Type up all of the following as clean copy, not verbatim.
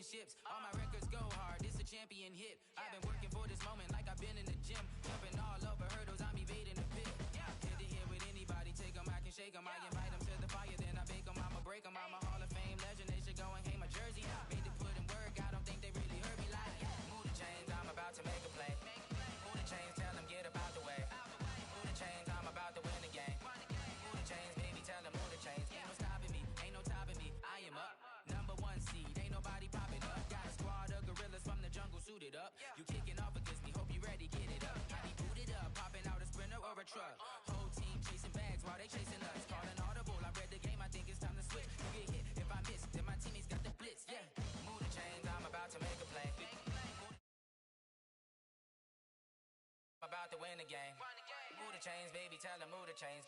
championships. All my records go hard, this a champion hit. I've been working for this moment like I've been in the gym. Jumping all over hurdles, I'm evading the pit. Head to head with anybody, take them, I can shake them. I invite them to the fire, then I bake them, I'ma break them. I'm a Hall of Fame legend, they should go and hang my jersey. Made to put in work, I don't think they really heard me like. Move the chains, I'm about to make a play. Move the chains, tell them get up out the way. Move the chains, I'm about to win the game. Move the chains, baby, tell them move the chains. Ain't no stopping me, ain't no topping me. I am up, #1 seed, ain't nobody popping up. Got a squad of gorillas from the jungle suited up. You kicking off against me, hope you ready, get it up. I be booted up, popping out a Sprinter or a truck. Whole team chasing bags while they chasing us. Calling audible, I read the game, I think it's time to switch. You get hit, if I miss, then my teammates got the blitz, yeah. Move the chains, I'm about to make a play. I'm about to win the game. Move the chains, baby, tell them move the chains.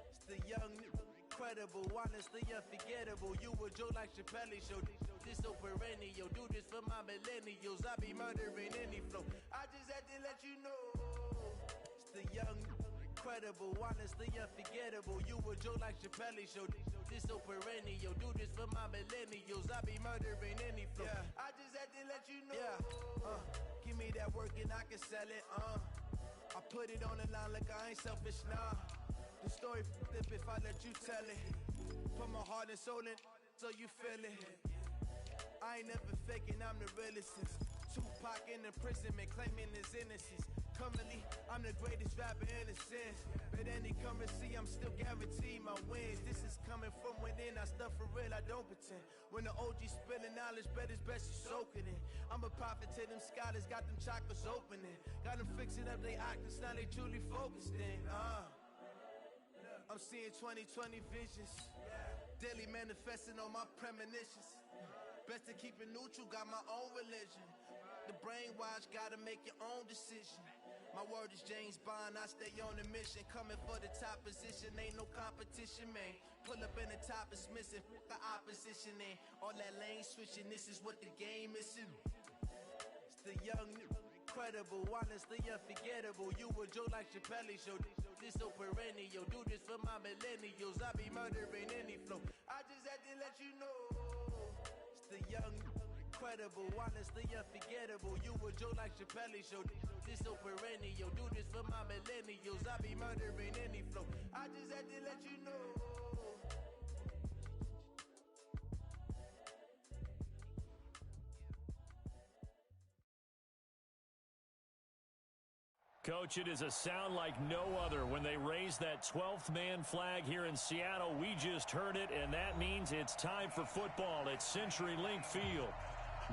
It's the young, incredible, honestly unforgettable. You a Joe like Chappelle show. This so perennial, do this for my millennials. I be murdering any flow. I just had to let you know. It's the young, incredible, honestly unforgettable. You a Joe like Chappelle show. This so perennial, do this for my millennials. I be murdering any flow. Yeah. I just had to let you know. Yeah. Give me that work and I can sell it. I put it on the line like I ain't selfish, nah. The story flip if I let you tell it. Put my heart and soul in so you feel it. I ain't never faking, I'm the realest since Tupac in imprisonment, claiming his innocence. Currently, I'm the greatest rapper in a sense. But any currency, I'm still guaranteed my wins. This is coming from within, I stuff for real, I don't pretend. When the OG spilling knowledge, bet it's best you soaking it. I'm a prophet to them scholars, got them chakras opening. Got them fixing up they octaves, now they truly focused in. I'm seeing 2020 visions. Daily manifesting on my premonitions. Best to keep it neutral, got my own religion. The brainwash, gotta make your own decision. My word is James Bond, I stay on the mission. Coming for the top position, ain't no competition, man. Pull up in the top is missing, the opposition in. All that lane switching, this is what the game is. It's the young, incredible, honestly unforgettable. You a Joe like Chappelle show. This so perennial, do this for my millennials. I be murdering any flow. I just had to let you know. It's the young, incredible, honestly unforgettable. You a Joe like Chappelle show. This so perennial, do this for my millennials. I be murdering any flow. I just had to let you know. Coach, it is a sound like no other when they raise that 12th man flag here in Seattle. We just heard it, and that means it's time for football at CenturyLink Field.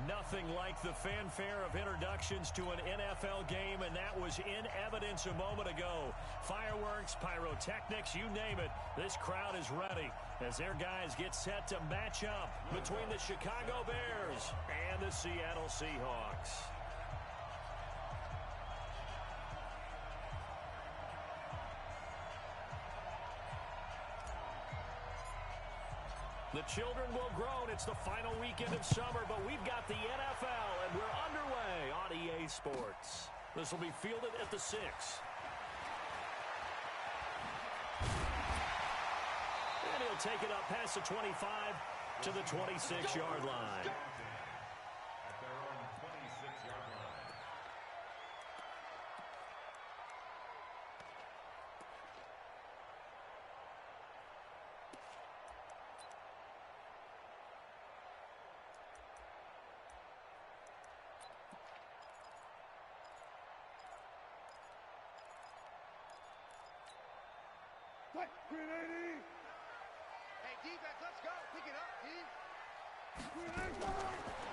Nothing like the fanfare of introductions to an NFL game, and that was in evidence a moment ago. Fireworks, pyrotechnics, you name it. This crowd is ready as their guys get set to match up between the Chicago Bears and the Seattle Seahawks. The children will groan. It's the final weekend of summer, but we've got the NFL, and we're underway on EA Sports. This will be fielded at the 6. And he'll take it up past the 25 to the 26-yard line. At their own 26-yard line. Grenade! Hey, defense, let's go. Pick it up, D.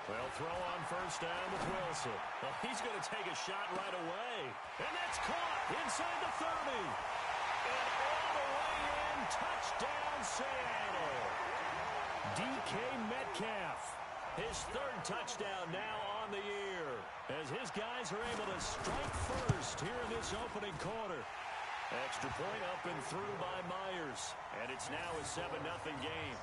Well, throw on first down with Wilson. Well, he's going to take a shot right away. And that's caught inside the 30. And all the way in, touchdown Seattle. DK Metcalf, his 3rd touchdown now on the year, as his guys are able to strike first here in this opening quarter. Extra point up and through by Myers. And it's now a 7-0 game.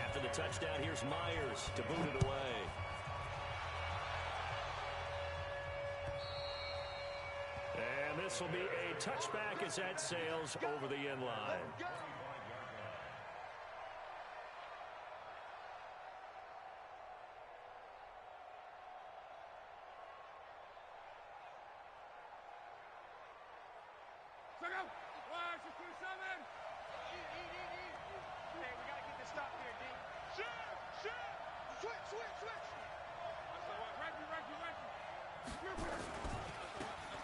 After the touchdown. Here's Myers to boot it away. And this will be a touchback as that sails over the end line.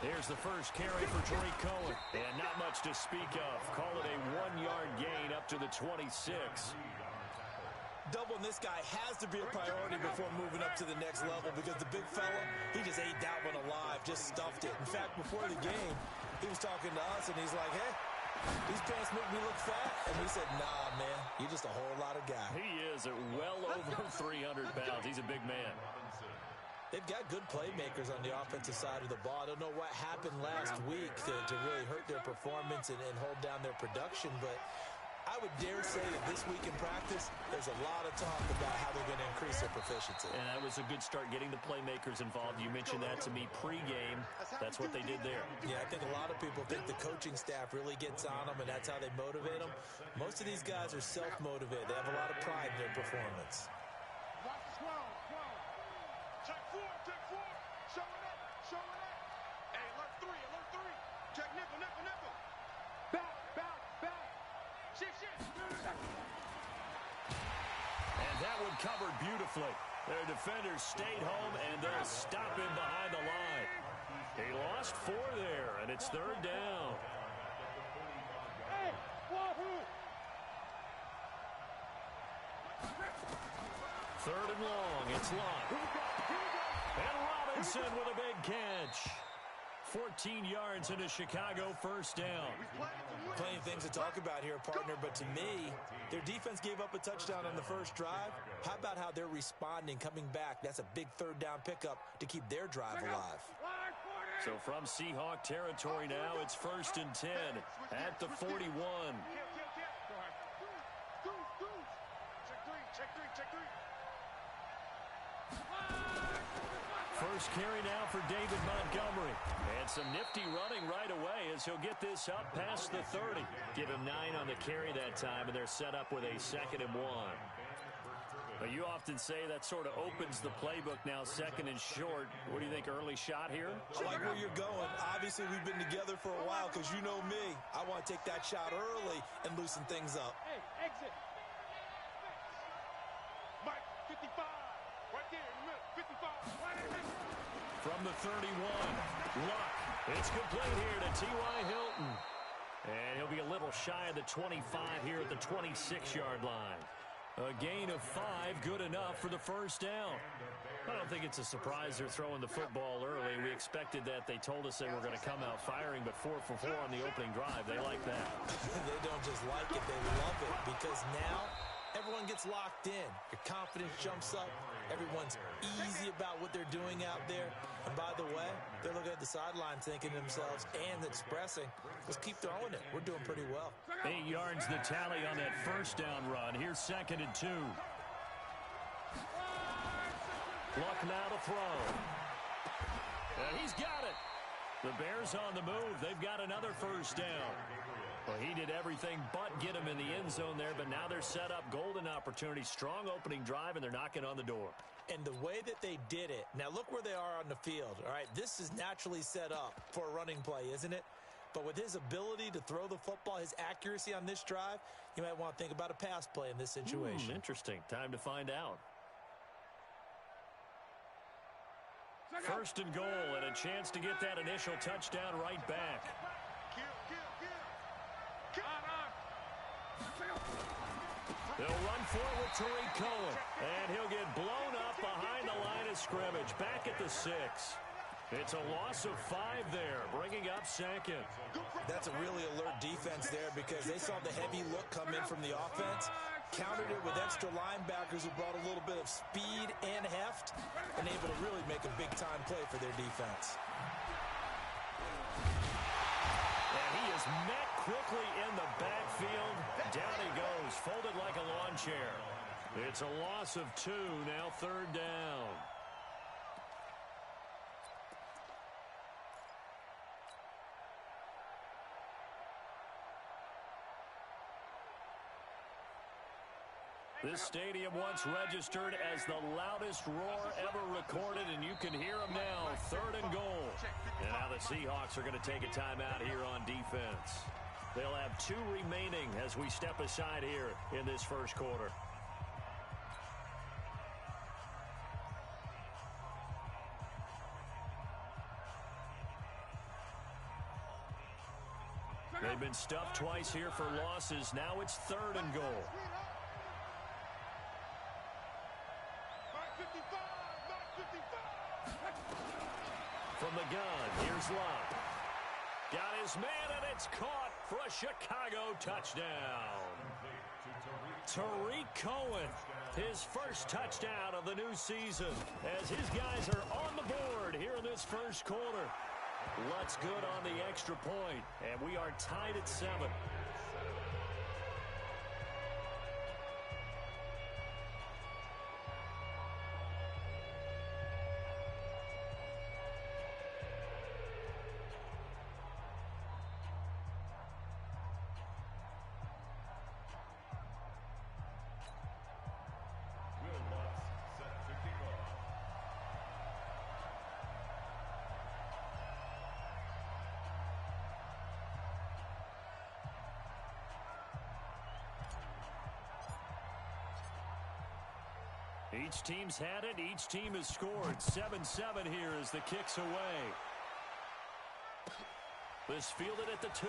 Here's the first carry for Tariq Cohen. And not much to speak of. Call it a 1-yard gain up to the 26. Doubling this guy has to be a priority before moving up to the next level because the big fella, he just ate that one alive, just stuffed it. In fact, before the game, he was talking to us, and he's like, hey, these pants make me look fat. And we said, nah, man, you're just a whole lot of guy. He is at well over 300 pounds. He's a big man. They've got good playmakers on the offensive side of the ball. I don't know what happened last week to really hurt their performance and hold down their production, but I would dare say that this week in practice, there's a lot of talk about how they're going to increase their proficiency. And that was a good start getting the playmakers involved. You mentioned that to me pregame. That's what they did there. Yeah, I think a lot of people think the coaching staff really gets on them, and that's how they motivate them. Most of these guys are self-motivated. They have a lot of pride in their performance. Check four. Showing up. Hey, alert three. Check nickel. Back. Shit. And that one covered beautifully. Their defenders stayed home, and they'll stop him behind the line. He lost 4 there, and it's 3rd down. Hey, wahoo! 3rd and long. It's Locke. And Robinson with a big catch. 14 yards into Chicago, 1st down. Plenty of things to talk about here, partner, but to me, their defense gave up a touchdown on the first drive. How about how they're responding, coming back? That's a big 3rd down pickup to keep their drive alive. So from Seahawk territory now, it's 1st and 10 at the 41. Check three. First carry now for David Montgomery. And some nifty running right away as he'll get this up past the 30. Give him 9 on the carry that time, and they're set up with a 2nd and 1. But you often say that sort of opens the playbook now, 2nd and short. What do you think, early shot here? I like where you're going. Obviously, we've been together for a while because you know me. I want to take that shot early and loosen things up. Hey, exit. Mike, 55. Right there in the middle. 55. From the 31, Luck. It's complete here to T.Y. Hilton. And he'll be a little shy of the 25 here at the 26-yard line. A gain of 5, good enough for the 1st down. I don't think it's a surprise they're throwing the football early. We expected that. They told us they were going to come out firing, but 4 for 4 on the opening drive. They like that. They don't just like it, they love it, because now everyone gets locked in. Your confidence jumps up. Everyone's easy about what they're doing out there. And by the way, they're looking at the sideline thinking to themselves and expressing, let's keep throwing it. We're doing pretty well. 8 yards the tally on that 1st down run. Here's 2nd and 2. Luck now to throw. And he's got it. The Bears on the move. They've got another 1st down. Well, he did everything but get him in the end zone there, but now they're set up. Golden opportunity, strong opening drive, and they're knocking on the door. And the way that they did it, now look where they are on the field. All right, this is naturally set up for a running play, isn't it? But with his ability to throw the football, his accuracy on this drive, you might want to think about a pass play in this situation. Interesting. Time to find out. 1st and goal, and a chance to get that initial touchdown right back. They'll run for it with Tariq Cohen, and he'll get blown up behind the line of scrimmage, back at the 6. It's a loss of 5 there, bringing up 2nd. That's a really alert defense there because they saw the heavy look come in from the offense, countered it with extra linebackers who brought a little bit of speed and heft, and able to really make a big-time play for their defense. And he is met quickly in the backfield. Down he goes, folded like a lawn chair. It's a loss of 2, now third down. This stadium once registered as the loudest roar ever recorded, and you can hear them now, third and goal. And now the Seahawks are going to take a timeout here on defense. They'll have 2 remaining as we step aside here in this first quarter. They've been stuffed twice here for losses. Now it's third and goal. From the gun, here's Love. Got his man, and it's caught for a Chicago touchdown. Tariq Cohen, his first touchdown of the new season, as his guys are on the board here in this first quarter. Lutz good on the extra point, and we are tied at 7. Each team's had it. Each team has scored. 7-7 here as the kick's away. This fielded at the 2.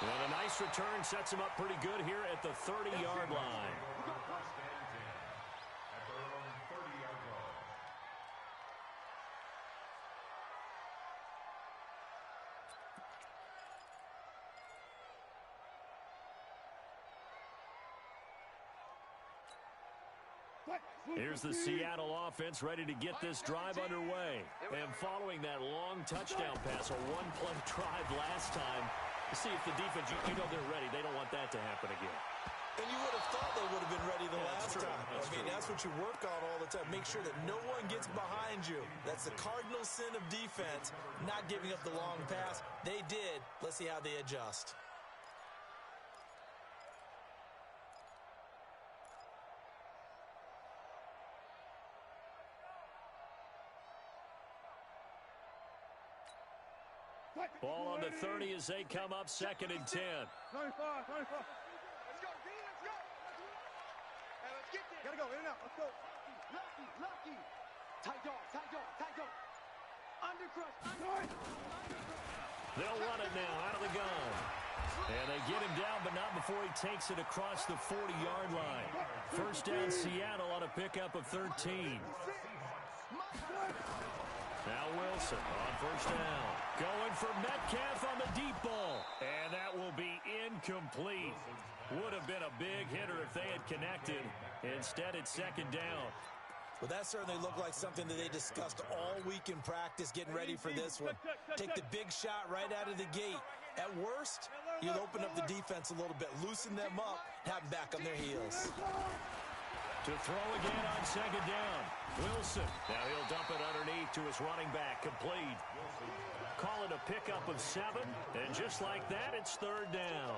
And a nice return sets him up pretty good here at the 30-yard line. Here's the Seattle offense ready to get this drive underway. And following that long touchdown pass, a one-play drive last time, see if the defense, you know they're ready. They don't want that to happen again. And you would have thought they would have been ready the last time. That's what you work on all the time. Make sure that no one gets behind you. That's the cardinal sin of defense, not giving up the long pass. They did. Let's see how they adjust. Ball on the 30 as they come up, 2nd and 10. 25. Let's go, D, let's go. Hey, let's get there. Gotta go, in and out, let's go. Lucky. Tight dog. Undercrush. They'll run it now out of the gun. And they get him down, but not before he takes it across the 40-yard line. First down, Seattle on a pickup of 13. Now Wilson on first down. Going for Metcalf on the deep ball. And that will be incomplete. Would have been a big hitter if they had connected. Instead, it's 2nd down. Well, that certainly looked like something that they discussed all week in practice, getting ready for this one. Take the big shot right out of the gate. At worst, you'll open up the defense a little bit, loosen them up, have them back on their heels. To throw again on 2nd down. Wilson. Now he'll dump it underneath to his running back. Complete. Call it a pickup of 7. And just like that, it's 3rd down.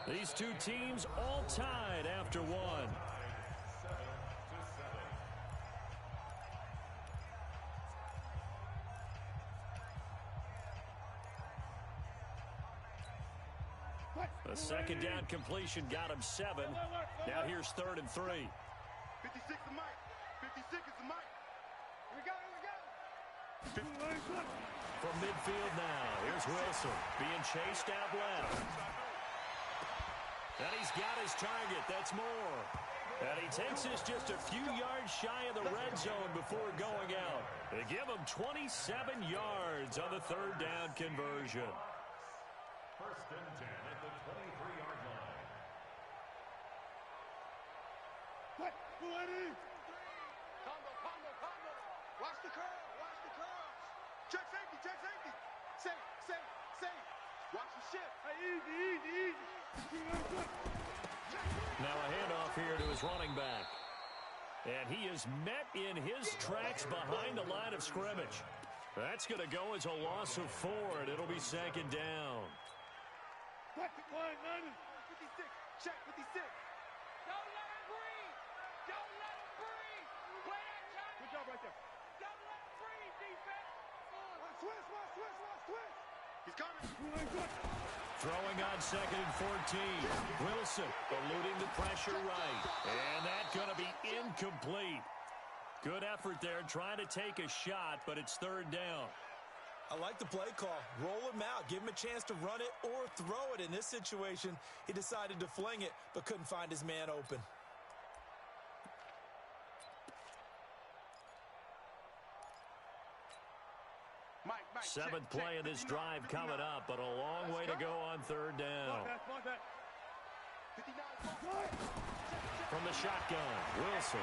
These two teams all tied after 1. A 2nd down completion got him 7. Now here's 3rd and 3. 56 is Mike. 56 is Mike. Here we go. From midfield now, here's Wilson being chased out left. And he's got his target. That's more. And he takes this just a few yards shy of the red zone before going out. They give him 27 yards on the 3rd down conversion. 1st and 10 at the 23-yard line. Combo. Watch the curl. Check safety, check safety. Safe. Watch the ship. Hey, easy. Now a handoff here to his running back. And he is met in his tracks behind the line of scrimmage. That's going to go as a loss of 4, and it'll be second down. Check 56. Check 56. Don't let him breathe. Don't let him breathe. Play that time. Good job right there. Don't let him breathe, defense. Switch. He's coming. Throwing on second and 14. Wilson eluding the pressure right. And that's going to be incomplete. Good effort there trying to take a shot, but it's third down. I like the play call. Roll him out. Give him a chance to run it or throw it. In this situation, he decided to fling it, but couldn't find his man open. Mike, Seventh play of this drive coming up, but a long way to go on third down. From the shotgun, Wilson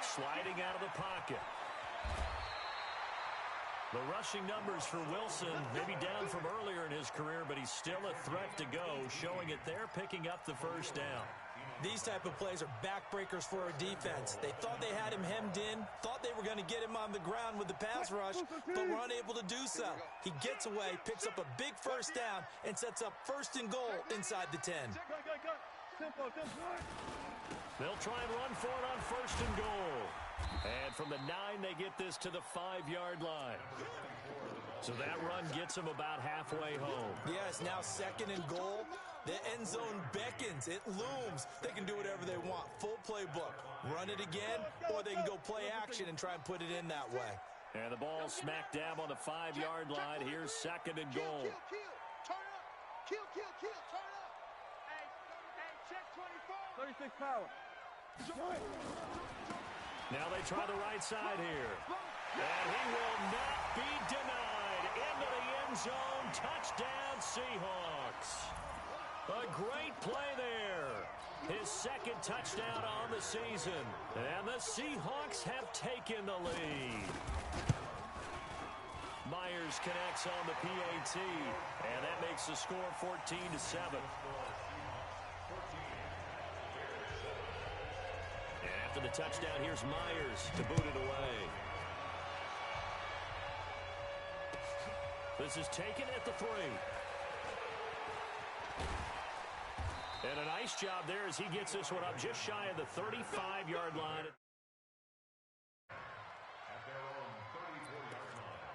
sliding out of the pocket. The rushing numbers for Wilson maybe down from earlier in his career, but he's still a threat to go, showing it there, picking up the first down. These type of plays are backbreakers for a defense. They thought they had him hemmed in, thought they were going to get him on the ground with the pass rush, but were unable to do so. He gets away, picks up a big first down, and sets up first and goal inside the 10. They'll try and run for it on first and goal. And from the 9, they get this to the 5-yard line. So that run gets them about halfway home. Yeah, it's now second and goal. The end zone beckons. It looms. They can do whatever they want. Full playbook. Run it again, or they can go play action and try and put it in that way. And the ball smack dab on the 5-yard line. Here's second and goal. Turn up. Kill. Turn up. Hey, check 24. 36 power. Now they try the right side here. And he will not be denied. Into the end zone. Touchdown, Seahawks. A great play there. His second touchdown on the season. And the Seahawks have taken the lead. Myers connects on the PAT. And that makes the score 14-7. And after the touchdown, here's Myers to boot it away. This is taken at the 3. And a nice job there as he gets this one up just shy of the 35-yard line. At their own 34-yard line.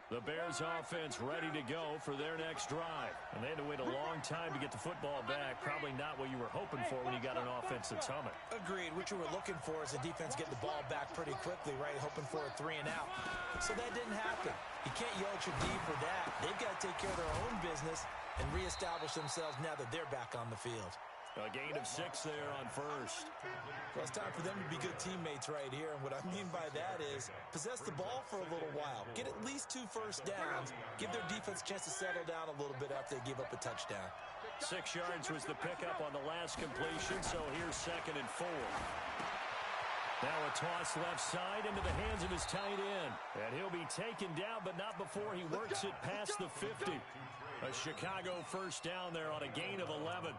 The Bears offense ready to go for their next drive. And they had to wait a long time to get the football back. Probably not what you were hoping for when you got an offense that's humming. Agreed. What you were looking for is the defense getting the ball back pretty quickly, right? Hoping for a 3 and out. So that didn't happen. You can't yell at your D for that. They've got to take care of their own business and reestablish themselves now that they're back on the field. A gain of 6 there on first. Well, it's time for them to be good teammates right here. And what I mean by that is possess the ball for a little while. Get at least 2 first downs. Give their defense a chance to settle down a little bit after they give up a touchdown. 6 yards was the pickup on the last completion, so here's second and 4. Now a toss left side into the hands of his tight end. And he'll be taken down, but not before he works it past the 50. A Chicago first down there on a gain of 11.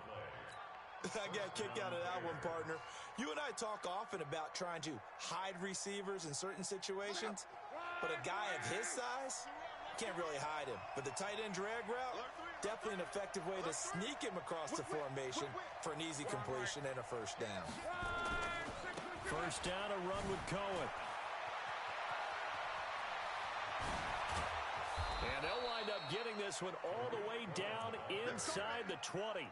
I got kicked out of that one, partner. You and I talk often about trying to hide receivers in certain situations, but a guy of his size can't really hide him. But the tight end drag route, definitely an effective way to sneak him across the formation for an easy completion and a first down. First down, a run with Cohen. And they'll wind up getting this one all the way down inside the 20.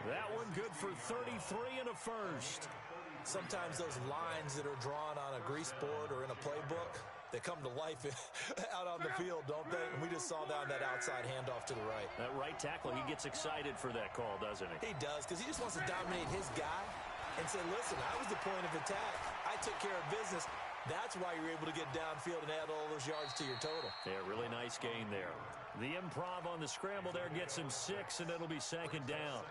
That one good for 33 and a first. Sometimes those lines that are drawn on a grease board or in a playbook, they come to life out on the field, don't they? And we just saw down that outside handoff to the right. That right tackle, he gets excited for that call, doesn't he? He does, because he just wants to dominate his guy and say, listen, I was the point of attack. I took care of business. That's why you're able to get downfield and add all those yards to your total. Yeah, really nice gain there. The improv on the scramble there gets him 6, and it'll be second down.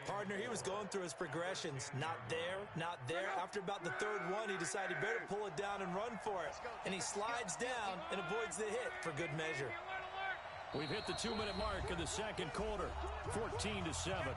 Partner, he was going through his progressions. Not there, not there. After about the third one, he decided he better pull it down and run for it. And he slides down and avoids the hit for good measure. We've hit the 2-minute mark in the second quarter, 14-7.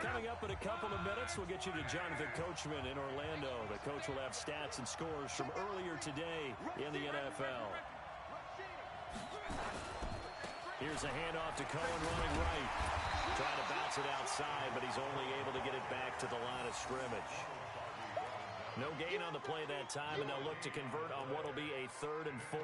Coming up in a couple of minutes, we'll get you to Jonathan Coachman in Orlando. The coach will have stats and scores from earlier today in the NFL. Here's a handoff to Cohen running right. Trying to bounce it outside, but he's only able to get it back to the line of scrimmage. No gain on the play that time, and they'll look to convert on what will be a 3rd and 4.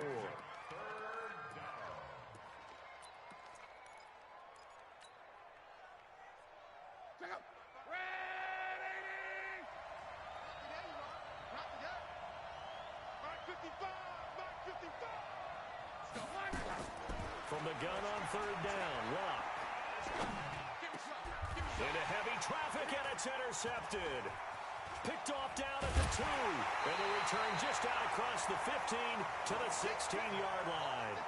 From the gun on 3rd down, Locke. Into heavy traffic, and it's intercepted. Picked off down at the 2. And the return just out across the 15 to the 16-yard line.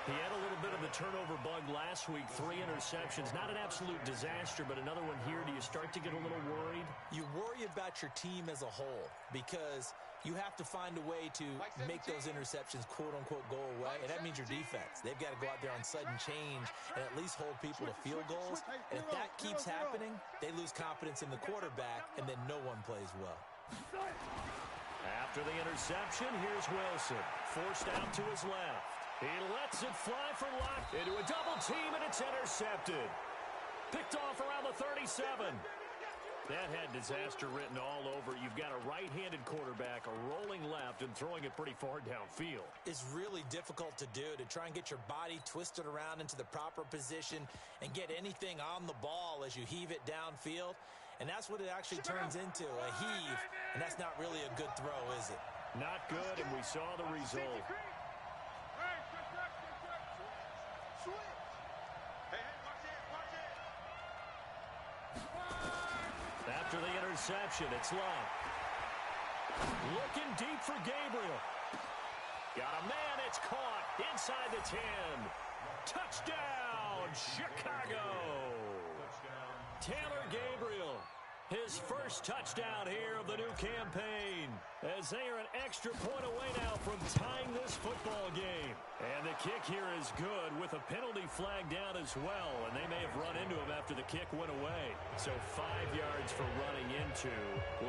He had a little bit of the turnover bug last week, 3 interceptions. Not an absolute disaster, but another one here. Do you start to get a little worried? You worry about your team as a whole because you have to find a way to make those interceptions, quote-unquote, go away, and that means your defense. They've got to go out there on sudden change and at least hold people to field goals. And if that keeps happening, they lose confidence in the quarterback, and then no one plays well. After the interception, here's Wilson. Forced out to his left. He lets it fly for Locke into a double team, and it's intercepted. Picked off around the 37. That had disaster written all over. You've got a right-handed quarterback, a rolling left, and throwing it pretty far downfield. It's really difficult to do, to try and get your body twisted around into the proper position and get anything on the ball as you heave it downfield. And that's what it actually turns into, a heave. And that's not really a good throw, is it? Not good, and we saw the result. After the interception, it's Locke. Looking deep for Gabriel. Got a man, it's caught inside the 10. Touchdown, Chicago. Taylor Gabriel, his first touchdown here of the new campaign, as they are an extra point away now from tying this football game. And the kick here is good with a penalty flag down as well, and they may have run into him after the kick went away. So 5 yards for running into.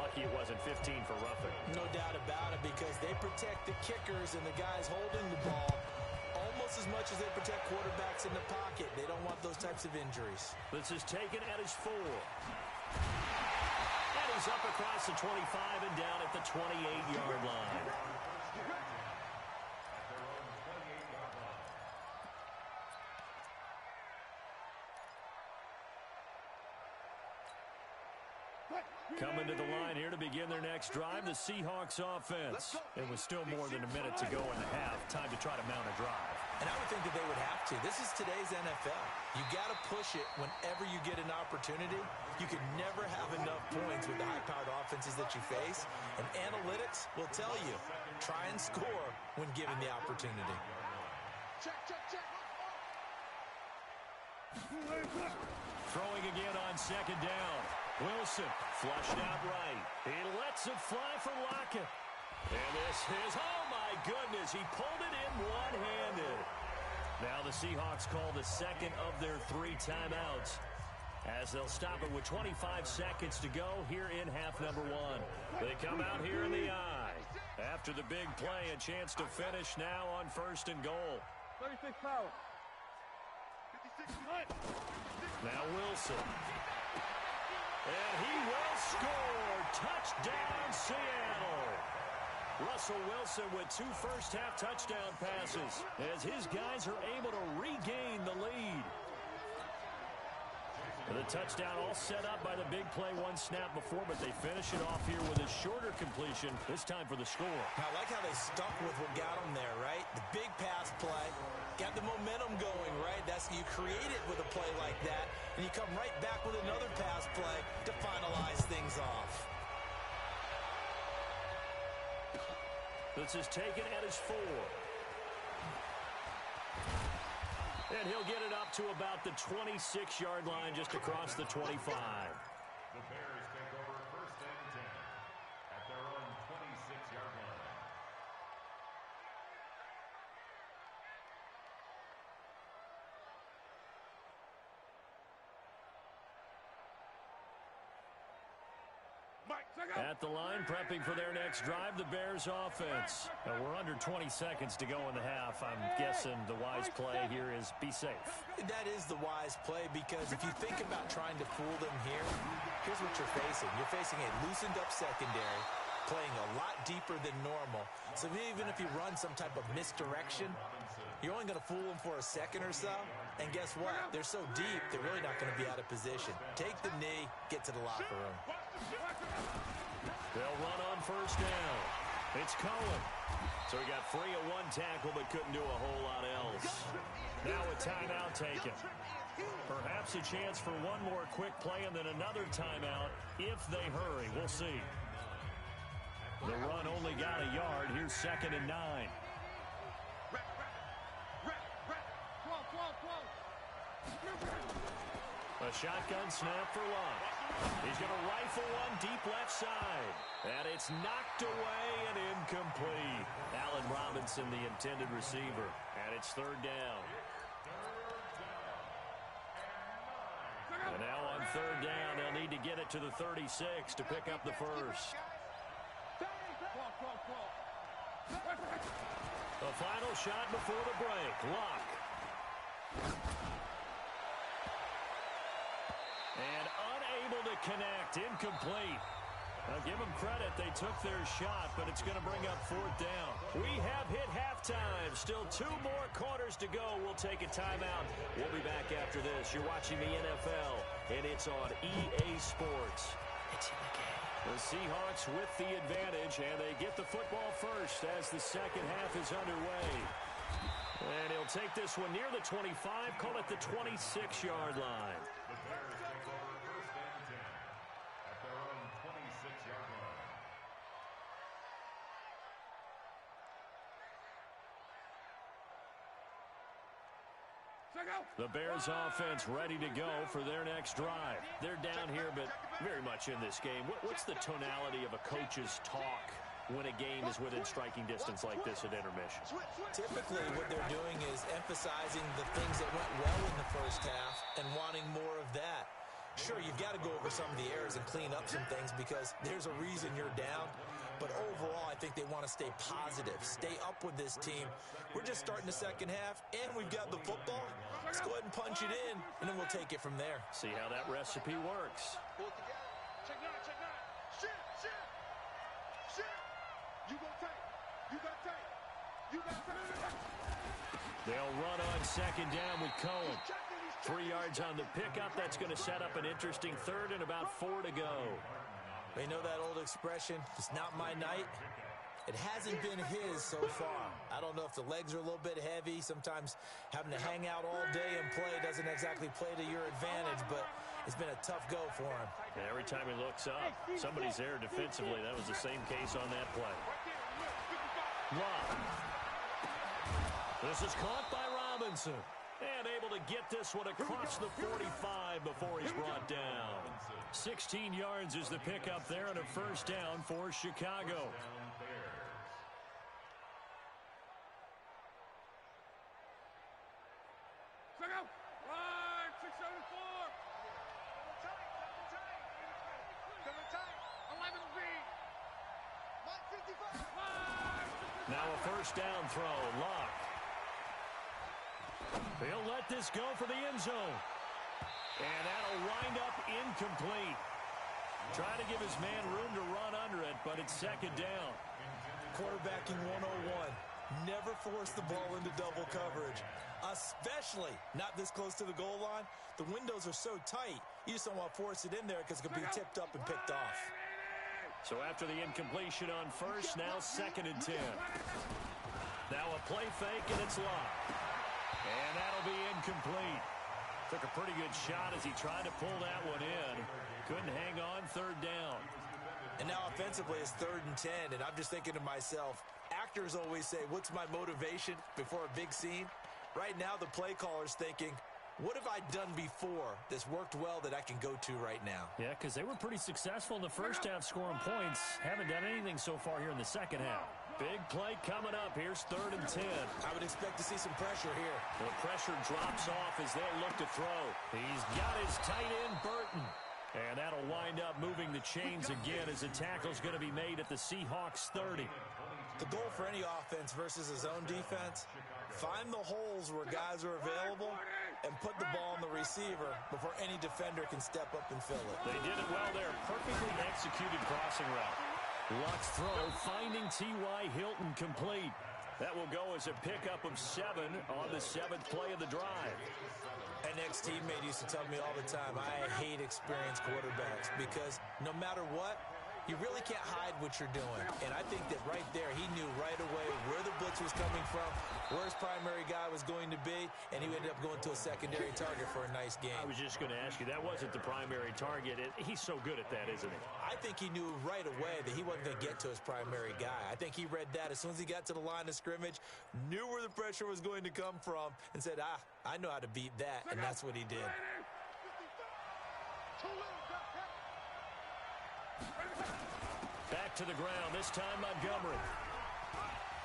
Lucky it wasn't 15 for roughing. No doubt about it, because they protect the kickers and the guys holding the ball almost as much as they protect quarterbacks in the pocket. They don't want those types of injuries. This is taken at his 4. And he's up across the 25 and down at the 28-yard line. Coming to the line here to begin their next drive, the Seahawks offense. It was still more than a minute to go in the half. Time to try to mount a drive. And I would think that they would have to. This is today's NFL. You got to push it whenever you get an opportunity. You can never have enough points with the high-powered offenses that you face. And analytics will tell you, try and score when given the opportunity. Check, check, check. Throwing again on second down. Wilson flushed out right. He lets it fly for Lockett. And this is, oh my goodness, he pulled it in one-handed. Now the Seahawks call the second of their 3 timeouts, as they'll stop it with 25 seconds to go here in half number 1. They come out here in the eye. After the big play, a chance to finish now on 1st and goal. 36 power. 56 Now Wilson. And he will score. Touchdown, Seattle. Russell Wilson with 2 first-half touchdown passes as his guys are able to regain the lead. The touchdown all set up by the big play one snap before, but they finish it off here with a shorter completion, this time for the score. I like how they stuck with what got them there, right? The big pass play, got the momentum going, right? You create it with a play like that, and you come right back with another pass play to finalize things off. This is taken at his 4. And he'll get it up to about the 26-yard line, just across the 25. The Bears take over 1st and 10 at their own 26-yard line. At the line, prepping for their next drive, the Bears offense. Now, we're under 20 seconds to go in the half. I'm guessing the wise play here is be safe. That is the wise play, because if you think about trying to fool them here, here's what you're facing. You're facing a loosened up secondary, playing a lot deeper than normal. So even if you run some type of misdirection, you're only going to fool them for a second or so. And guess what? They're so deep, they're really not going to be out of position. Take the knee, get to the locker room. They'll run on 1st down. It's Cohen. So he got free of one tackle but couldn't do a whole lot else. Now a timeout taken. Perhaps a chance for one more quick play and then another timeout if they hurry. We'll see. The run only got a yard. Here's 2nd and 9. A shotgun snap for Locke. He's going to rifle one deep left side. And it's knocked away and incomplete. Allen Robinson, the intended receiver. And it's 3rd down. And now on 3rd down, they'll need to get it to the 36 to pick up the first. The final shot before the break. Locke. And unable to connect. Incomplete. Now give them credit. They took their shot, but it's going to bring up 4th down. We have hit halftime. Still 2 more quarters to go. We'll take a timeout. We'll be back after this. You're watching the NFL, and it's on EA Sports. It's in the game. The Seahawks with the advantage, and they get the football first as the second half is underway. And he'll take this one near the 25, call it the 26-yard line. The Bears take over 1st and 10 at their own 26-yard line. The Bears offense ready to go for their next drive. They're down here, but very much in this game. What's the tonality of a coach's talk when a game is within striking distance like this at intermission? Typically, what they're doing is emphasizing the things that went well in the first half and wanting more of that. Sure, you've got to go over some of the errors and clean up some things because there's a reason you're down. But overall, I think they want to stay positive, stay up with this team. We're just starting the second half, and we've got the football. Let's go ahead and punch it in, and then we'll take it from there. See how that recipe works. Pull it together. Check nine. Shift. You go tight. You got tight. They'll run on 2nd down with Cohen. 3 yards on the pickup. That's going to set up an interesting 3rd and about 4 to go. You know that old expression, it's not my night? It hasn't been his so far. I don't know if the legs are a little bit heavy. Sometimes having to hang out all day and play doesn't exactly play to your advantage, but it's been a tough go for him. And every time he looks up, somebody's there defensively. That was the same case on that play. Locke. This is caught by Robinson. And able to get this one across the 45 before he's brought down. 16 yards is the pickup there and a 1st down for Chicago. Now a 1st down throw. Locke. He'll let this go for the end zone. And that'll wind up incomplete. Trying to give his man room to run under it, but it's 2nd down. Quarterbacking 101. Never force the ball into double coverage, especially not this close to the goal line. The windows are so tight, you just don't want to force it in there because it could be tipped up and picked off. So after the incompletion on first, now 2nd and 10. Now a play fake, and it's locked. And that'll be incomplete. Took a pretty good shot as he tried to pull that one in. Couldn't hang on, 3rd down. And now offensively it's 3rd and 10, and I'm just thinking to myself, actors always say, what's my motivation before a big scene? Right now the play caller's thinking, what have I done before that's worked well that I can go to right now? Yeah, because they were pretty successful in the first half scoring points. Haven't done anything so far here in the second half. Big play coming up. Here's 3rd and 10. I would expect to see some pressure here. The pressure drops off as they look to throw. He's got his tight end, Burton. And that'll wind up moving the chains again as the tackle's going to be made at the Seahawks 30. The goal for any offense versus a zone defense, find the holes where guys are available and put the ball on the receiver before any defender can step up and fill it. They did it well there. Perfectly executed crossing route. Luck's throw finding T.Y. Hilton complete. That will go as a pickup of 7 on the 7th play of the drive. An ex-teammate used to tell me all the time, I hate experienced quarterbacks because no matter what, you really can't hide what you're doing. And I think that right there, he knew right away where the blitz was coming from, where his primary guy was going to be, and he ended up going to a secondary target for a nice game. I was just going to ask you, that wasn't the primary target. He's so good at that, isn't he? I think he knew right away that he wasn't going to get to his primary guy. I think he read that as soon as he got to the line of scrimmage, knew where the pressure was going to come from, and said, I know how to beat that, and that's what he did. Back to the ground, this time Montgomery.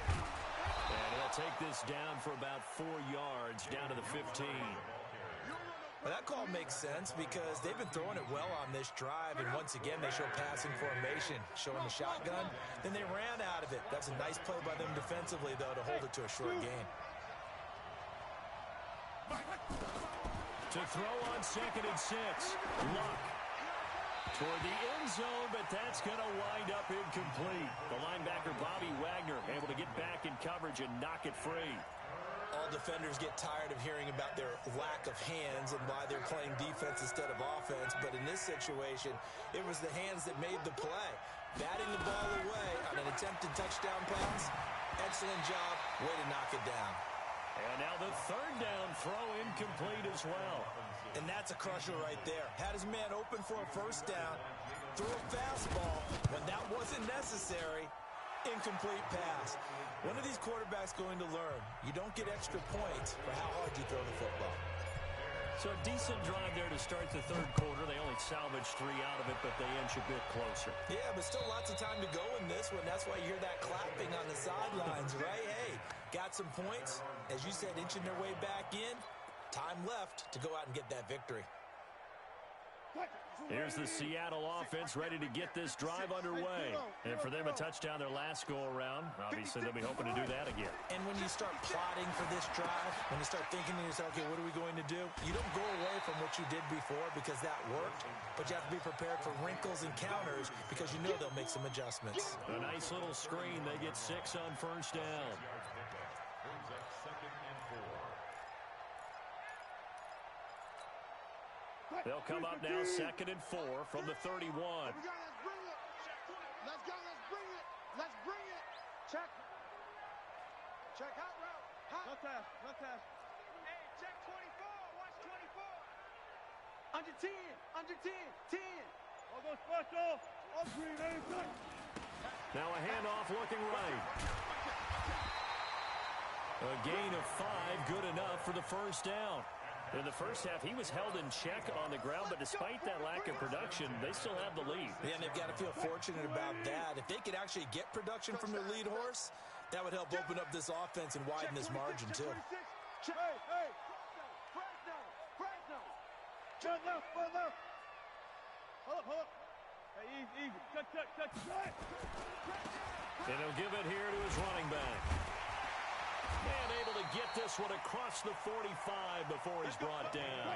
And he'll take this down for about 4 yards, down to the 15. Well, that call makes sense because they've been throwing it well on this drive, and once again they show passing formation, showing the shotgun. Then they ran out of it. That's a nice play by them defensively, though, to hold it to a short gain. To throw on 2nd and 6, Luck. Toward the end zone, but that's going to wind up incomplete. The linebacker, Bobby Wagner, able to get back in coverage and knock it free. All defenders get tired of hearing about their lack of hands and why they're playing defense instead of offense, but in this situation, it was the hands that made the play. Batting the ball away on an attempted touchdown pass, excellent job, way to knock it down. And now the 3rd down throw incomplete as well. And that's a crusher right there. Had his man open for a 1st down, threw a fastball when that wasn't necessary, incomplete pass. When are these quarterbacks going to learn? You don't get extra points for how hard you throw the football. So a decent drive there to start the 3rd quarter. They only salvaged 3 out of it, but they inch a bit closer. Yeah, but still lots of time to go in this one. That's why you hear that clapping on the sidelines, right? Hey, got some points. As you said, inching their way back in. Time left to go out and get that victory. Here's the Seattle offense ready to get this drive underway. And for them, a touchdown their last go-around. Obviously, they'll be hoping to do that again. And when you start plotting for this drive, when you start thinking to yourself, okay, what are we going to do? You don't go away from what you did before because that worked, but you have to be prepared for wrinkles and counters because you know they'll make some adjustments. A nice little screen. They get 6 on 1st down. They'll come up now 2nd and 4 from the 31. Let's bring it. Let's go. Let's bring it. Let's bring it. Check. Check out route. Hot. No pass. Hey, check 24. Watch 24. Under 10. Under 10. 10. I'll go special. All green. Anything. Now a handoff looking right. A gain of 5, good enough for the 1st down. In the first half, he was held in check on the ground, but despite that lack of production, they still have the lead. Yeah, and they've got to feel fortunate about that. If they could actually get production from their lead horse, that would help open up this offense and widen this margin, too. Hey. Fresno. Check left. Hold up. Hey, easy. Check. And he'll give it here to his running back. And able to get this one across the 45 before he's brought down.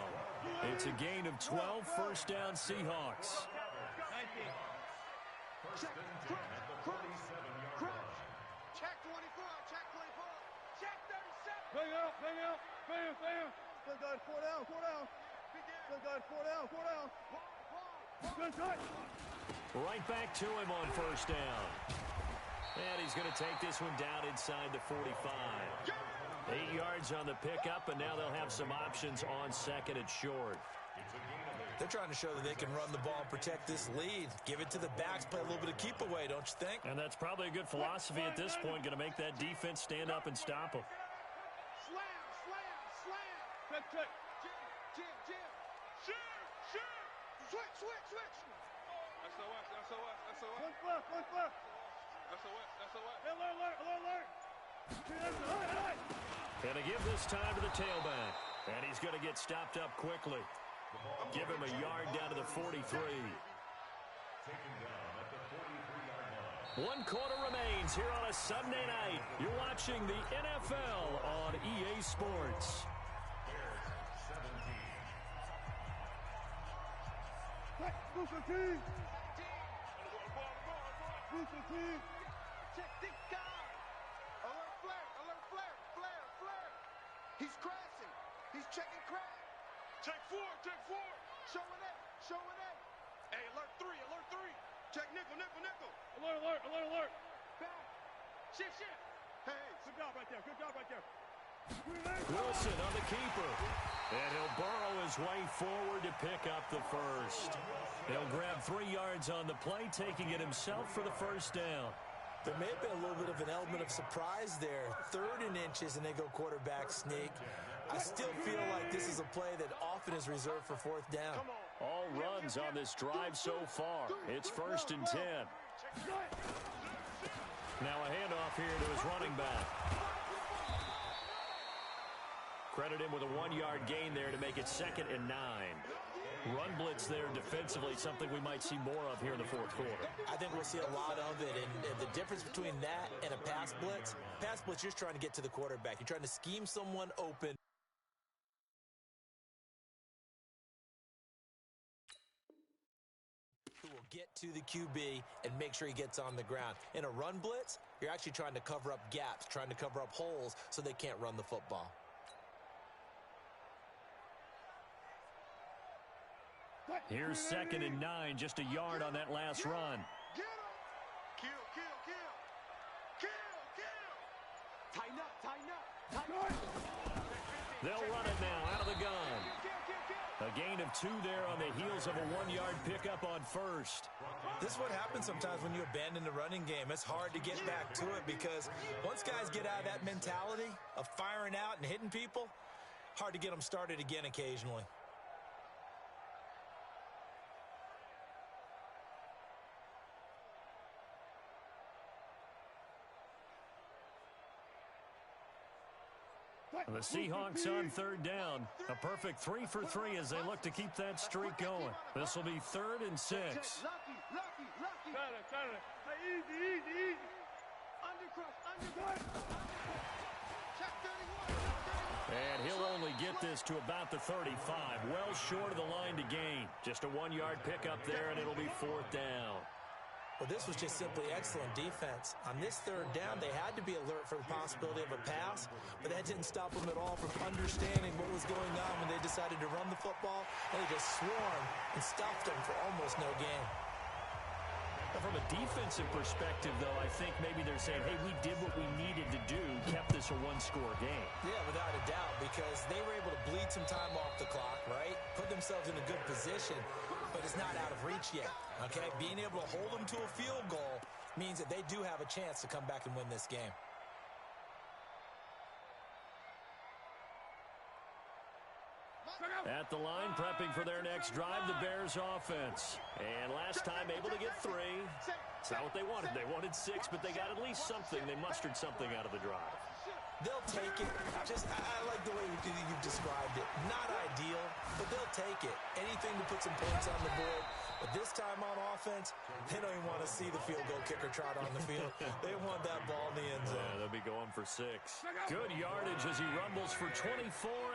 It's a gain of 12, 1st down Seahawks. Check 24. Bang out, bang out, bam, bam. Good guys, 4 down, 4 down. Good guys, 4 down, 4 down. Good touch. Right back to him on first down. And he's going to take this one down inside the 45. 8 yards on the pickup, and now they'll have some options on second and short. They're trying to show that they can run the ball and protect this lead. Give it to the backs, play a little bit of keep away, don't you think? And that's probably a good philosophy at this point, going to make that defense stand up and stop them. Slam, slam, slam. Check, check. Jam, jam. Sham, sham. Switch, switch, switch. SOS, SOS, SOS. One left, one left. SOS, SOS. Alert, alert, alert, alert. And to give this time to the tailback. And he's going to get stopped up quickly. Give him a yard down to the 43. Taken down at the 43-yard line. 1 quarter remains here on a Sunday night. You're watching the NFL on EA Sports. Bears 17. Booster team. Booster team. Check this guy. Alert flare, alert flare, flare, flare. He's crashing. He's checking crash. Check 4, check 4. Showing it, showing it. Hey, alert 3, alert 3. Check nickel, nickel, nickel. Alert, alert, alert, alert. Back. Shift, shift. Hey, good job right there, good job right there. Wilson on the keeper. And he'll burrow his way forward to pick up the first. He'll grab 3 yards on the play, taking it himself for the first down. There may have been a little bit of an element of surprise there. 3rd and inches, and they go quarterback sneak. I still feel like this is a play that often is reserved for 4th down. All runs on this drive so far. It's 1st and 10. Now a handoff here to his running back. Credit him with a 1-yard gain there to make it 2nd and 9. Run blitz there defensively, something we might see more of here in the 4th quarter. I think we'll see a lot of it, and the difference between that and a pass blitz, you're just trying to get to the quarterback. You're trying to scheme someone open. Who will get to the QB and make sure he gets on the ground. In a run blitz, you're actually trying to cover up gaps, trying to cover up holes so they can't run the football. Here's 2nd and 9, just a yard on that last run. Get him. Kill, kill, kill. Kill, kill. Tighten up, tighten up, tighten up. They'll run it now out of the gun. A gain of 2 there on the heels of a 1-yard pickup on first. This is what happens sometimes when you abandon the running game. It's hard to get back to it because once guys get out of that mentality of firing out and hitting people, hard to get them started again occasionally. The Seahawks on 3rd down. A perfect 3 for 3 as they look to keep that streak going. This will be 3rd and 6. Lucky, lucky, lucky. Got it, got it. Easy, easy, easy. Undercrush, undercrush. Check 31. And he'll only get this to about the 35. Well short of the line to gain. Just a 1-yard pickup there, and it'll be 4th down. Well, this was just simply excellent defense. On this 3rd down, they had to be alert for the possibility of a pass, but that didn't stop them at all from understanding what was going on when they decided to run the football, and they just swarmed and stuffed them for almost no gain. From a defensive perspective, though, I think maybe they're saying, hey, we did what we needed to do, kept this a 1-score game. Yeah, without a doubt, because they were able to bleed some time off the clock, right? Put themselves in a good position, but it's not out of reach yet, okay? Being able to hold them to a field goal means that they do have a chance to come back and win this game. At the line, prepping for their next drive, the Bears offense. And last time able to get 3. It's not what they wanted. They wanted 6, but they got at least something. They mustered something out of the drive. They'll take it. I like the way you've described it. Not ideal, but they'll take it. Anything to put some points on the board. But this time on offense, they don't even want to see the field goal kicker trot on the field. They want that ball in the end zone. Yeah, they'll be going for 6. Good yardage as he rumbles for 24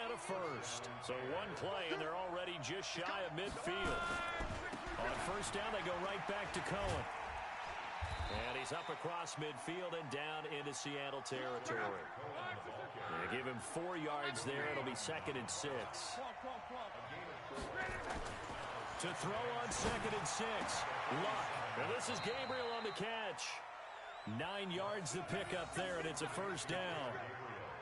and a first. So 1 play, and they're already just shy of midfield. On first down, they go right back to Cohen. And he's up across midfield and down into Seattle territory. They give him 4 yards there. It'll be 2nd and 6. To throw on 2nd and 6. Luck. And this is Gabriel on the catch. 9 yards to pick up there, and it's a first down.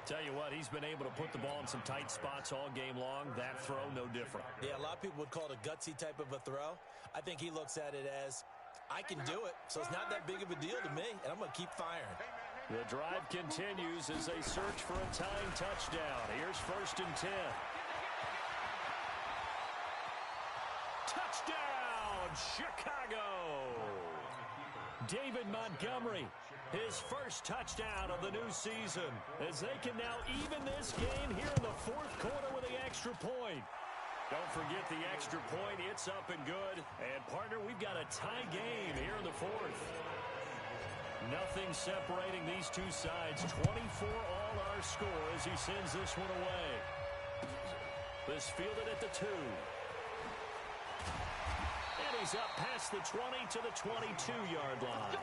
Tell you what, he's been able to put the ball in some tight spots all game long. That throw, no different. Yeah, a lot of people would call it a gutsy type of a throw. I think he looks at it as, I can do it, so it's not that big of a deal to me, and I'm going to keep firing. The drive continues as they search for a tying touchdown. Here's 1st and 10. Touchdown, Chicago! David Montgomery, his first touchdown of the new season, as they can now even this game here in the 4th quarter with the extra point. Don't forget the extra point. It's up and good. And, partner, we've got a tie game here in the 4th. Nothing separating these two sides. 24 all our score as he sends this one away. This fielded at the 2. And he's up past the 20 to the 22-yard line.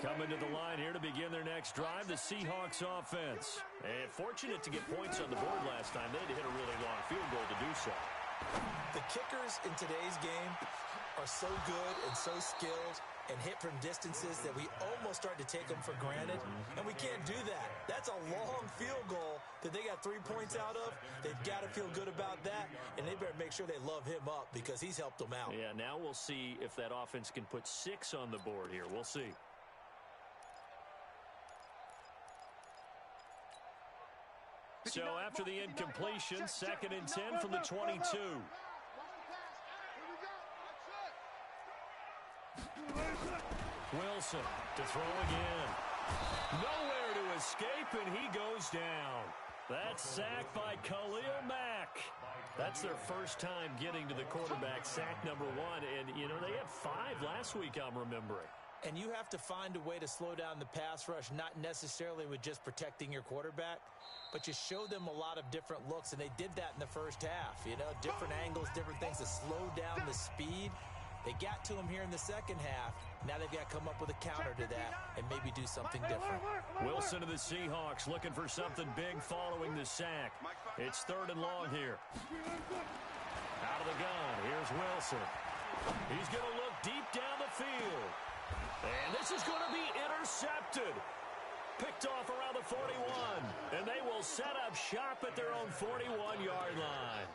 Coming to the line here to begin their next drive, the Seahawks offense. And fortunate to get points on the board last time. They had to hit a really long field goal to do so. The kickers in today's game are so good and so skilled and hit from distances that we almost start to take them for granted, and we can't do that. That's a long field goal that they got 3 points out of. They've got to feel good about that, and they better make sure they love him up because he's helped them out. Yeah, now we'll see if that offense can put 6 on the board here. We'll see. So after the incompletion, 2nd and 10 from the 22. Wilson to throw again. Nowhere to escape, and he goes down. That's sacked by Khalil Mack. That's their first time getting to the quarterback, sack number 1. And, you know, they had 5 last week, I'm remembering. And you have to find a way to slow down the pass rush, not necessarily with just protecting your quarterback, but you show them a lot of different looks, and they did that in the first half. You know, different angles, different things to slow down the speed. They got to him here in the second half. Now they've got to come up with a counter to that and maybe do something different. Wilson of the Seahawks looking for something big following the sack. It's 3rd and long here. Out of the gun, here's Wilson. He's going to look deep down the field. And this is going to be intercepted. Picked off around the 41. And they will set up shop at their own 41-yard line.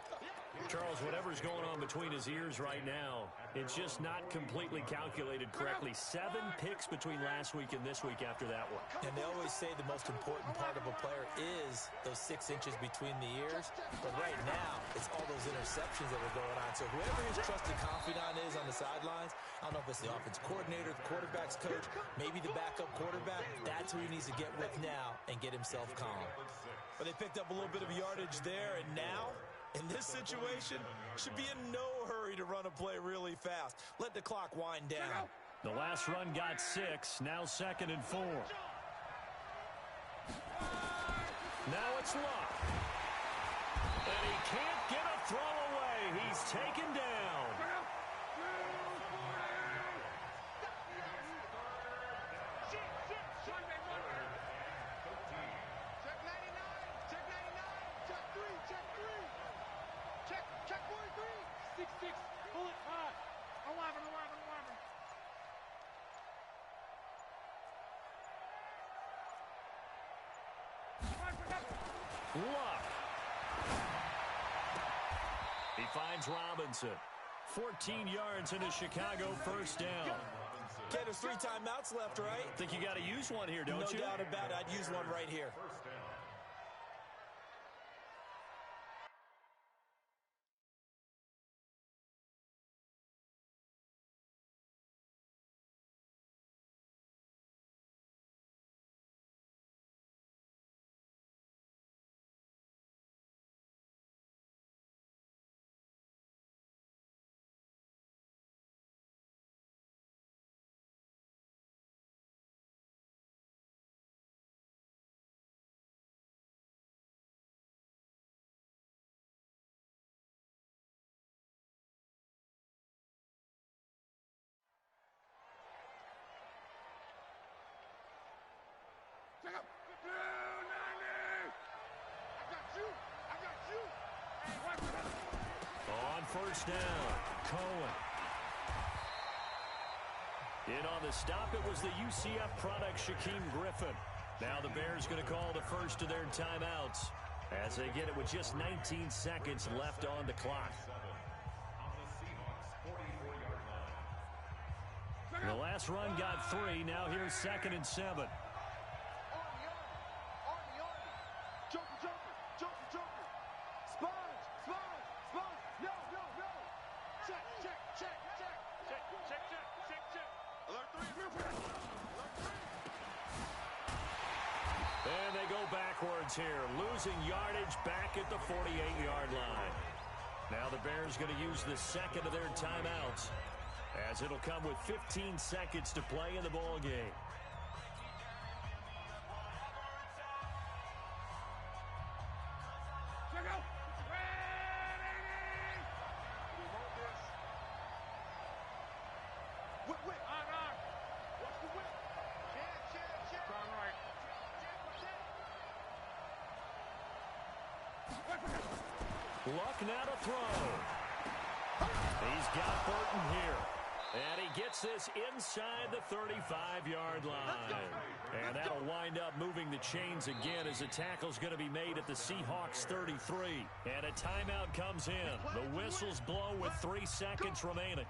Charles, whatever's going on between his ears right now, it's just not completely calculated correctly. 7 picks between last week and this week after that one. And they always say the most important part of a player is those 6 inches between the ears. But right now, it's all those interceptions that are going on. So whoever his trusted confidant is on the sidelines, I don't know if it's the offense coordinator, the quarterback's coach, maybe the backup quarterback, that's who he needs to get with now and get himself calm. But they picked up a little bit of yardage there, and now, in this situation, should be in no hurry to run a play really fast. Let the clock wind down. The last run got 6, now 2nd and 4. Now it's Luck. And he can't get a throw away. He's taken down. Luck. He finds Robinson. 14 yards into Chicago, first down. Okay, there's 3 timeouts left, right? Think you got to use one here, don't you? No doubt about it. I'd use one right here. On first down, Cohen. In on the stop, it was the UCF product, Shaquem Griffin. Now the Bears going to call the first of their timeouts as they get it with just 19 seconds left on the clock. The last run got 3. Now here's 2nd and 7. And they go backwards here, losing yardage back at the 48-yard line. Now the Bears going to use the second of their timeouts, as it'll come with 15 seconds to play in the ball game. Luck now to throw. He's got Burton here. And he gets this inside the 35-yard line. And that'll wind up moving the chains again as the tackle's going to be made at the Seahawks 33. And a timeout comes in. The whistles blow with 3 seconds remaining.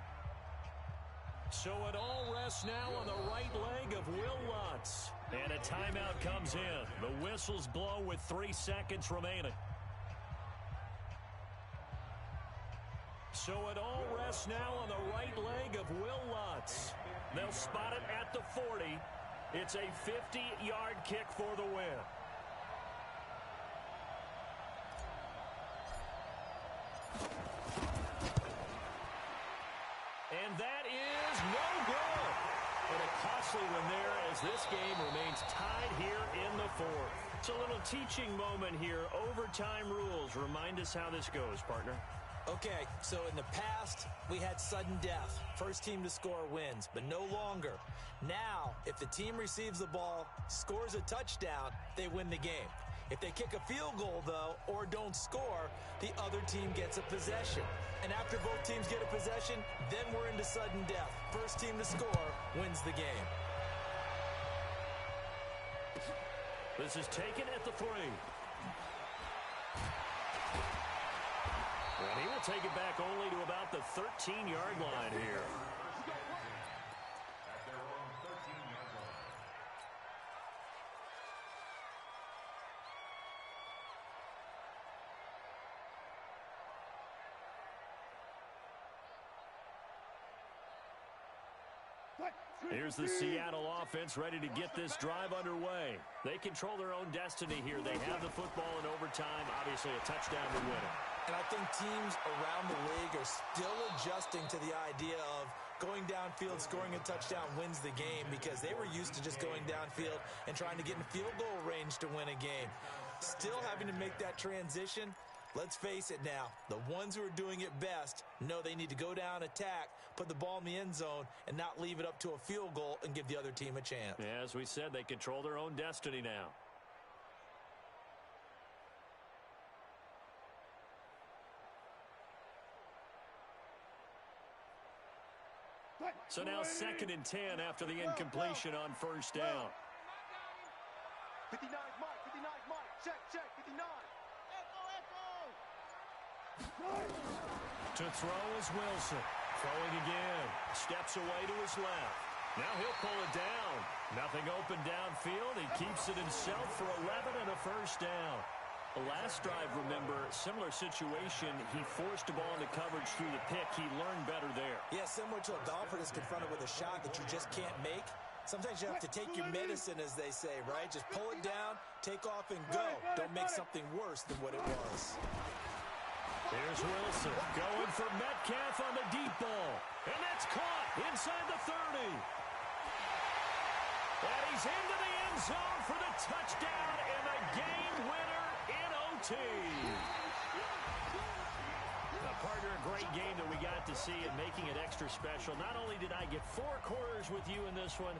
So it all rests now on the right leg of Will Lutz. And a timeout comes in. The whistles blow with 3 seconds remaining. So it all rests now on the right leg of Will Lutz. They'll spot it at the 40. It's a 50-yard kick for the win. And that is no good. And a costly one there as this game remains tied here in the 4th. It's a little teaching moment here. Overtime rules. Remind us how this goes, partner. Okay, so in the past, we had sudden death. First team to score wins, but no longer. Now, if the team receives the ball, scores a touchdown, they win the game. If they kick a field goal, though, or don't score, the other team gets a possession. And after both teams get a possession, then we're into sudden death. First team to score wins the game. This is taken at the 3. And he will take it back only to about the 13-yard line here. Here's the Seattle offense ready to get this drive underway. They control their own destiny here. They have the football in overtime, obviously a touchdown to win it. And I think teams around the league are still adjusting to the idea of going downfield, scoring a touchdown wins the game, because they were used to just going downfield and trying to get in field goal range to win a game. Still having to make that transition. Let's face it now, the ones who are doing it best know they need to go down, attack, put the ball in the end zone, and not leave it up to a field goal and give the other team a chance. Yeah, as we said, they control their own destiny now. So now 2nd and 10 after the incompletion on first down. 59 Mike, 59 Mike, check, 59. To throw is Wilson. Throwing again. Steps away to his left. Now he'll pull it down. Nothing open downfield. He keeps it himself for 11 and a first down. The last drive, remember, similar situation. He forced the ball into coverage through the pick. He learned better there. Yeah, similar to a golfer that's confronted with a shot that you just can't make. Sometimes you have to take your medicine, as they say, right? Just pull it down, take off, and go. Don't make something worse than what it was. Here's Wilson going for Metcalf on the deep ball. And that's caught inside the 30. And he's into the end zone for the touchdown and the game winner in OT. Now, partner, a great game that we got to see and making it extra special. Not only did I get 4 quarters with you in this one,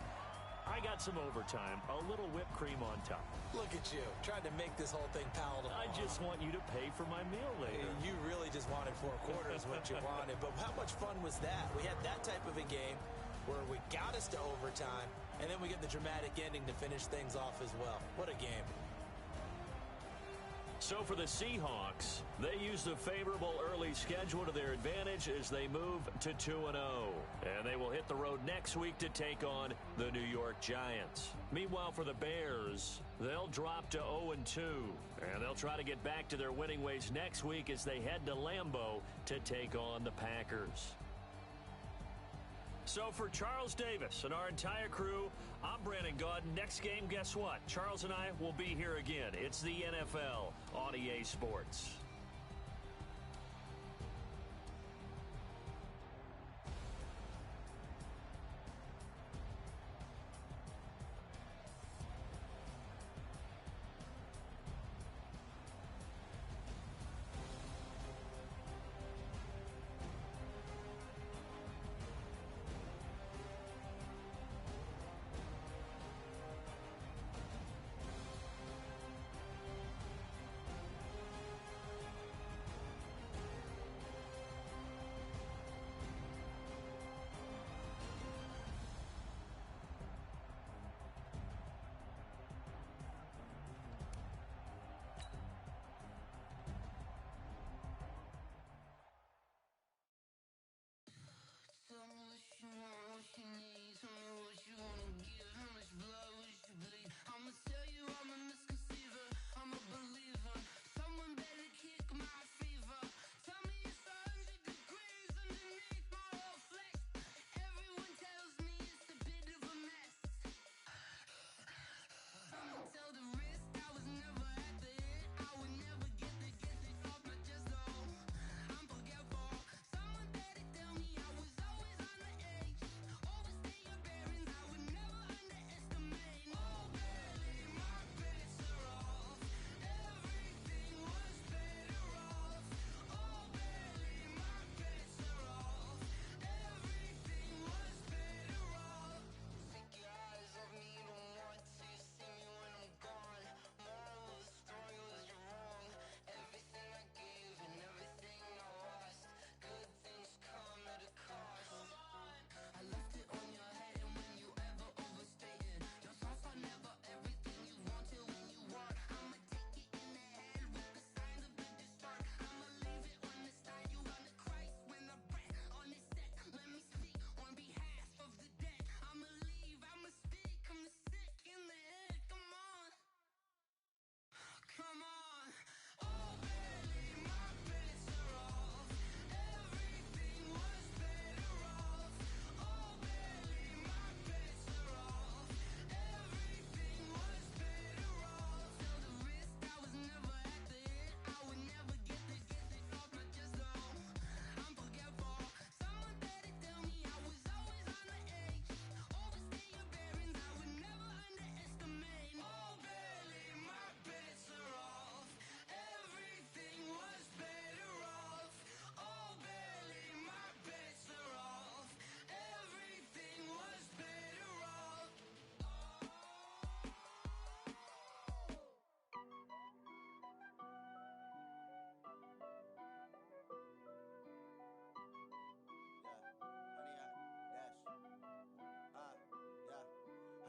I got some overtime, a little whipped cream on top. Look at you, trying to make this whole thing palatable. I just want you to pay for my meal later. You really just wanted 4 quarters what you wanted. But how much fun was that? We had that type of a game where we got us to overtime, and then we get the dramatic ending to finish things off as well. What a game. So for the Seahawks, they use the favorable early schedule to their advantage as they move to 2-0. And they will hit the road next week to take on the New York Giants. Meanwhile, for the Bears, they'll drop to 0-2. And they'll try to get back to their winning ways next week as they head to Lambeau to take on the Packers. So for Charles Davis and our entire crew, I'm Brandon Gaudin. Next game, guess what? Charles and I will be here again. It's the NFL on EA Sports.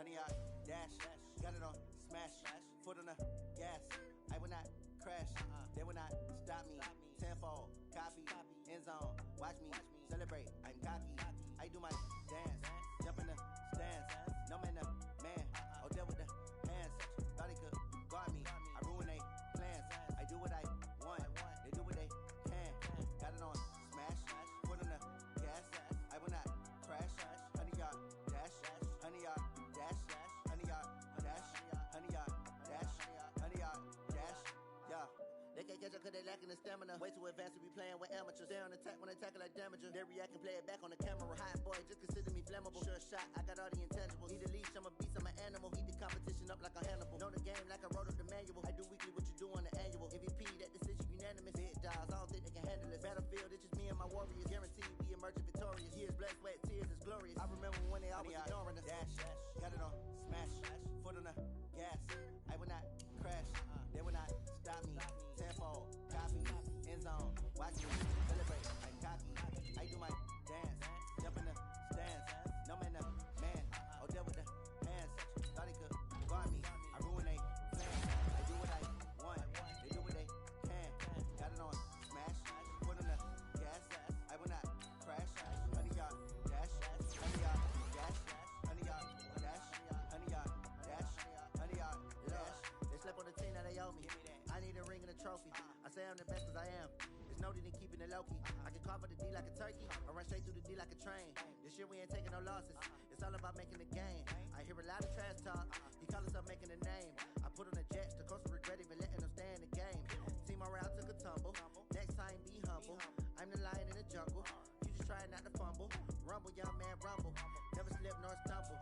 Honey, I dash, got it on smash, foot on the gas. I will not crash, they will not stop me. Tenfold, copy, end zone, watch me celebrate. I'm cocky, I do my dance, jump in the stands. No man, the man, oh deal with the hands. Thought he could guard me, I ruin they plans. I do what I want, they do what they can. Got it on smash, foot on the gas. I will not crash, honey, y'all dash, honey, y'all dash, honey, y'all dash, honey, y'all dash, honey, y'all dash, yeah. They can't catch up cause they lacking the stamina. Way too advanced to be playing with amateurs. Stay on attack when they tackle like damager. They react and play it back on the camera. Hot boy, just consider me flammable. Sure shot, I got all the intangibles. Need a leash, I'm a beast, I'm an animal. Heat the competition up like a Hannibal. Know the game like I wrote up the manual. I do weekly what you do on the annual. MVP, that decision unanimous. Big dogs, I don't think they can handle this. Battlefield, it's just me and my warriors. Guaranteed we emerging victorious. Years, blood, sweat, tears, it's glorious. I remember when they always ignoring us. Dash, got it on cocky, celebrate, I'm cocky. I do my dance, jump in the stands. No man, the man. Oh, there with the hands. Thought he could guard me. I ruin they plans. I do what I want. They do what they can. Got it on smash. Put on the gas. I will not crash. Honey y'all dash. Honey y'all dash. Honey y'all dash. Honey y'all dash. Honey y'all dash. They slept on the team that they owe me. I need a ring and a trophy. I say I'm the best cause I am. It's noted in keeping it low-key. I can carve up the D like a turkey. I run straight through the D like a train. This year we ain't taking no losses. It's all about making the game. I hear a lot of trash talk. He call us up making a name. I put on the jets. The coach regret even letting them stay in the game. Team morale took a tumble. Next time be humble. I'm the lion in the jungle. You just trying not to fumble. Rumble, young man, rumble. Never slip nor stumble.